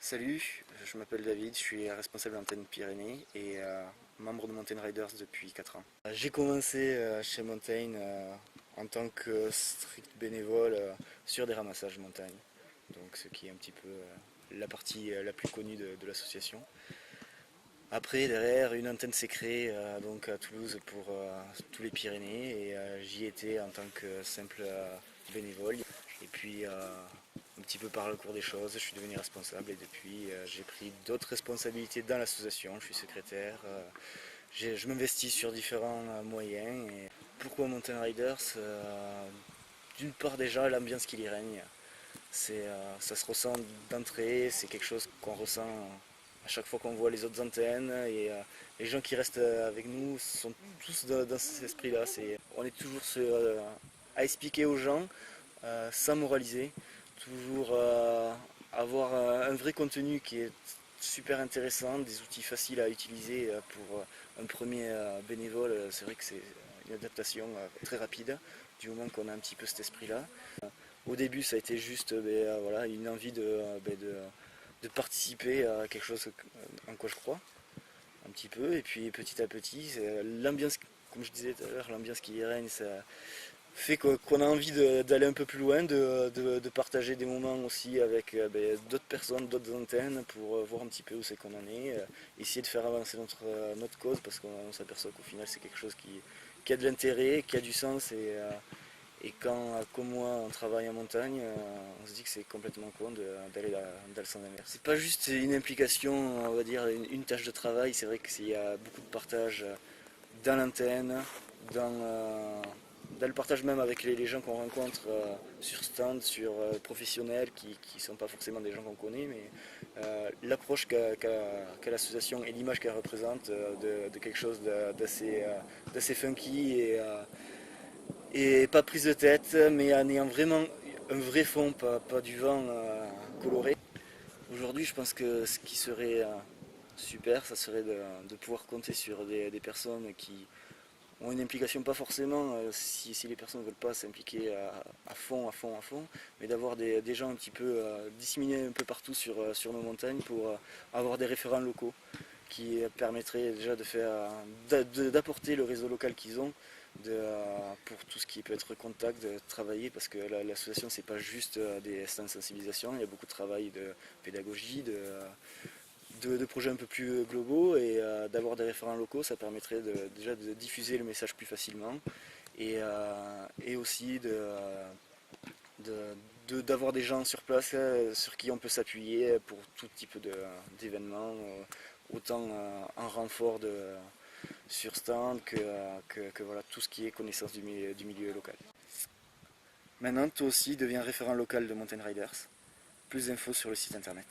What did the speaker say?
Salut, je m'appelle David, je suis responsable d'antenne Pyrénées et membre de Mountain Riders depuis 4 ans. J'ai commencé chez Mountain en tant que strict bénévole sur des ramassages montagne, donc ce qui est un petit peu la partie la plus connue de l'association. Après, derrière, une antenne s'est créée donc à Toulouse pour tous les Pyrénées et j'y étais en tant que simple bénévole. Et puis, un petit peu par le cours des choses, je suis devenu responsable et depuis, j'ai pris d'autres responsabilités dans l'association. Je suis secrétaire, je m'investis sur différents moyens. Et pourquoi Mountain Riders D'une part, déjà, l'ambiance qui y règne. Ça se ressent d'entrée, c'est quelque chose qu'on ressent à chaque fois qu'on voit les autres antennes et les gens qui restent avec nous sont tous dans cet esprit-là. On est toujours à expliquer aux gens sans moraliser, toujours avoir un vrai contenu qui est super intéressant, des outils faciles à utiliser pour un premier bénévole. C'est vrai que c'est une adaptation très rapide du moment qu'on a un petit peu cet esprit-là. Au début, ça a été juste voilà, une envie de participer à quelque chose en quoi je crois, un petit peu. Et puis petit à petit, l'ambiance, comme je disais tout à l'heure, l'ambiance qui y règne, ça fait qu'on a envie d'aller un peu plus loin, de partager des moments aussi avec d'autres personnes, d'autres antennes, pour voir un petit peu où c'est qu'on en est, essayer de faire avancer notre cause, parce qu'on s'aperçoit qu'au final, c'est quelque chose qui a de l'intérêt, qui a du sens et quand, comme moi, on travaille en montagne, on se dit que c'est complètement con d'aller dans le sens inverse. C'est pas juste une implication, on va dire, une tâche de travail, c'est vrai qu'il y a beaucoup de partage dans l'antenne, dans, euh, dans le partage même avec les gens qu'on rencontre sur stand, sur professionnels, qui ne sont pas forcément des gens qu'on connaît, mais l'approche qu'a l'association et l'image qu'elle représente de quelque chose d'assez funky et pas prise de tête, mais en ayant vraiment un vrai fond, pas du vent coloré. Aujourd'hui, je pense que ce qui serait super, ça serait de pouvoir compter sur des personnes qui ont une implication, pas forcément, si les personnes ne veulent pas s'impliquer à fond, mais d'avoir des gens un petit peu disséminés un peu partout sur nos montagnes pour avoir des référents locaux qui permettraient déjà d'apporter le réseau local qu'ils ont pour tout ce qui peut être contact, de travailler, parce que l'association c'est pas juste des stands de sensibilisation, il y a beaucoup de travail de pédagogie, de projets un peu plus globaux et d'avoir des référents locaux, ça permettrait déjà de diffuser le message plus facilement et aussi d'avoir des gens sur place sur qui on peut s'appuyer pour tout type d'événements, autant en renfort sur stand que voilà, tout ce qui est connaissance du milieu local. Maintenant, toi aussi, deviens référent local de Mountain Riders. Plus d'infos sur le site internet.